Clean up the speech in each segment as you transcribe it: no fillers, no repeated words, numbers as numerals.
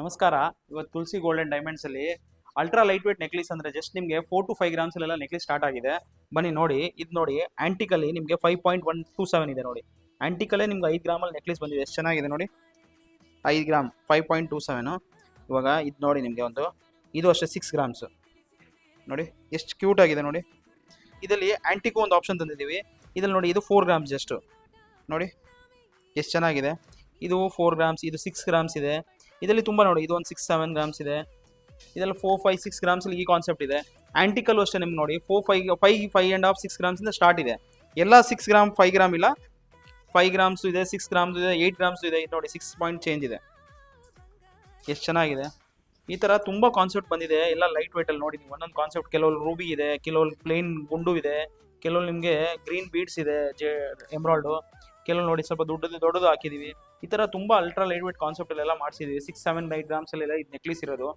ನಮಸ್ಕಾರ. ಇವತ್ತು ತುಳಸಿ gold and diamonds ಅಲ್ಲಿ ಅಲ್ಟ್ರಾ ಲೈಟ್ ವೇಟ್ ನೆಕ್ಲೇಸ್ ಅಂದ್ರೆ ಜಸ್ಟ್ ನಿಮಗೆ 4 to 5 grams ಅಲ್ಲೆಲ್ಲ ನೆಕ್ಲೇಸ್ ಸ್ಟಾರ್ಟ್ ಆಗಿದೆ. ಬನ್ನಿ ನೋಡಿ, ಇದು ನೋಡಿ ಆಂಟಿಕಲ್ಲಿ ನಿಮಗೆ 5.127 ಇದೆ ನೋಡಿ. ಆಂಟಿಕಲ್ಲೇ ನಿಮ್ಗೆ 5 ಗ್ರಾಮ್ ಅಲ್ಲಿ ನೆಕ್ಲೇಸ್ ಬಂದಿದೆ. ಎಷ್ಟು ಚೆನ್ನಾಗಿದೆ ನೋಡಿ, 5 ಗ್ರಾಮ್ 5.27. ಇವಾಗ ಇದು ನೋಡಿ ನಿಮಗೆ ಇದು ಅಷ್ಟೇ 6 grams ನೋಡಿ, ಎಷ್ಟು ಕ್ಯೂಟ್ ಆಗಿದೆ ನೋಡಿ. ಇದರಲ್ಲಿ ಆಂಟಿಕೋ ಒಂದು ಆಪ್ಷನ್ ತಂದಿದ್ದೀವಿ. ಇದ್ರಲ್ಲಿ ನೋಡಿ, ಇದು 4 grams ಜಸ್ಟ್ ನೋಡಿ ಎಷ್ಟು ಚೆನ್ನಾಗಿದೆ. ಇದು 4 grams, ಇದು 6 grams ಇದೆ. ಇದರಲ್ಲಿ ತುಂಬ ನೋಡಿ, ಇದು ಒಂದು 6-7 grams ಇದೆ. ಇದರಲ್ಲಿ 4-5-6 grams ಅಲ್ಲಿ ಈ ಕಾನ್ಸೆಪ್ಟ್ ಇದೆ. ಆಂಟಿಕಲ್ಲು ಅಷ್ಟೇ ನಿಮ್ಗೆ ನೋಡಿ 4-5.5-6 grams ಇಂದ ಸ್ಟಾರ್ಟ್ ಇದೆ. ಎಲ್ಲ 6 ಗ್ರಾಮ್ 5 ಗ್ರಾಮ್ ಇಲ್ಲ, 5 grams ಇದೆ, 6 grams ಇದೆ, 8 grams ಇದೆ. ಇದು ನೋಡಿ 6 ಪಾಯಿಂಟ್ ಚೇಂಜ್ ಇದೆ. ಎಷ್ಟು ಚೆನ್ನಾಗಿದೆ. ಈ ಥರ ತುಂಬ ಕಾನ್ಸೆಪ್ಟ್ ಬಂದಿದೆ, ಎಲ್ಲ ಲೈಟ್ ವೇಟಲ್ಲಿ ನೋಡಿ. ನೀವು ಒಂದೊಂದು ಕಾನ್ಸೆಪ್ಟ್, ಕೆಲವೊಂದು ರೂಬಿ ಇದೆ, ಕೆಲವೊಂದು ಪ್ಲೇನ್ ಗುಂಡು ಇದೆ, ಕೆಲವೊಂದು ನಿಮಗೆ ಗ್ರೀನ್ ಬೀಡ್ಸ್ ಇದೆ, ಎಮ್ರಾಲ್ಡು, ಕೆಲವೊಂದು ನೋಡಿ ಸ್ವಲ್ಪ ದೊಡ್ಡದು ಹಾಕಿದೀವಿ. ಈ ಥರ ತುಂಬ ಅಲ್ಟ್ರಾ ಲೈಟ್ ವೇಟ್ ಕಾನ್ಸೆಪ್ಟ್ ಎಲ್ಲ ಮಾಡಿಸಿದೀವಿ. 6-7-8 grams ಅಲ್ಲೆಲ್ಲ ಇದು ನೆಕ್ಲೇಸ್ ಇರೋದು.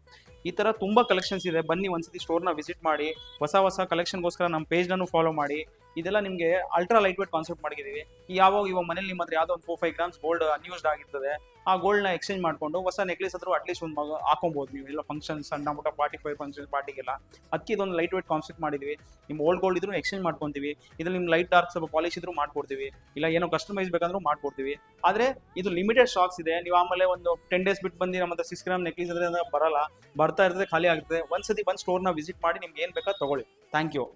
ಈ ಥರ ತುಂಬ ಕಲೆಕ್ಷನ್ಸ್ ಇದೆ. ಬನ್ನಿ ಒಂದ್ಸತಿ ಸ್ಟೋರ್ನ ವಿಸಿಟ್ ಮಾಡಿ. ಹೊಸ ಕಲೆಕ್ಷನ್ಗೋಸ್ಕರ ನಮ್ಮ ಪೇಜ್ನೂ ಫಾಲೋ ಮಾಡಿ. ಇದೆಲ್ಲ ನಿಮಗೆ ಅಲ್ಟ್ರಾ ಲೈಟ್ ವೇಟ್ ಕಾನ್ಸೆಪ್ಟ್ ಮಾಡಿದ್ದೀವಿ. ಇವಾಗ ಮನೇಲಿ ನಿಮ್ಮ ಹತ್ರ ಯಾವುದೋ ಒಂದು 4-5 grams ಗೋಲ್ಡ್ ಅನ್ಯೂಸ್ಡ್ ಆಗಿರ್ತದೆ, ಆ ಗೋಲ್ಡ್ನ ಎಕ್ಸ್ಚೇಂಜ್ ಮಾಡಿಕೊಂಡು ಹೊಸ ನೆಕ್ಲೇಸ್ ಹತ್ರ ಅಟ್ಲೀಸ್ಟ್ ಒಂದು ಹಾಕೊಬೋದು ನೀವು. ಎಲ್ಲ ಫಂಕ್ಷನ್, ಸಣ್ಣ ಪುಟ್ಟ ಫಂಕ್ಷನ್ ಪಾರ್ಟಿಗೆಲ್ಲ ಅದಕ್ಕೆ ಇದೊಂದು ಲೈಟ್ ವೇಟ್ ಕಾನ್ಸೆಪ್ಟ್ ಮಾಡಿದ್ವಿ. ನಿಮ್ಮ ಓಲ್ಡ್ ಗೋಲ್ಡ್ ಇದ್ರೂ ಎಕ್ಸ್ಚೇಂಜ್ ಮಾಡ್ಕೊತೀವಿ. ಇದ್ರಲ್ಲಿ ನಿಮ್ಮ ಲೈಟ್ ಡಾರ್ಕ್ ಸ್ವಲ್ಪ ಪಾಲಿಶ್ ಇದ್ರೂ ಮಾಡ್ಕೊಡ್ತೀವಿ, ಇಲ್ಲ ಏನೋ ಕಸ್ಟಮೈಸ್ ಬೇಕಂದ್ರೂ ಮಾಡ್ಕೊಡ್ತೀವಿ. ಆದರೆ ಇದು ಲಿಮಿಟೆಡ್ ಸ್ಟಾಕ್ಸ್ ಇದೆ. ನೀವು ಆಮೇಲೆ ಒಂದು 10 days ಬಿಟ್ಟು ಬಂದು ನಮ್ಮ ಹತ್ರ 6 ಗ್ರಾಮ್ ನೆಕ್ಲೇಸ್ ಅಂದ್ರೆ ಬರ್ತಾ ಇರ್ತದೆ, ಖಾಲಿ ಆಗುತ್ತೆ. ಒಂದ್ಸತಿ ಬಂದು ಸ್ಟೋರ್ನ ವಿಸಿಟ್ ಮಾಡಿ, ನಿಮ್ಗೆ ಏನು ಬೇಕಾದ್ರೆ ತಗೊಳ್ಳಿ. Thank you.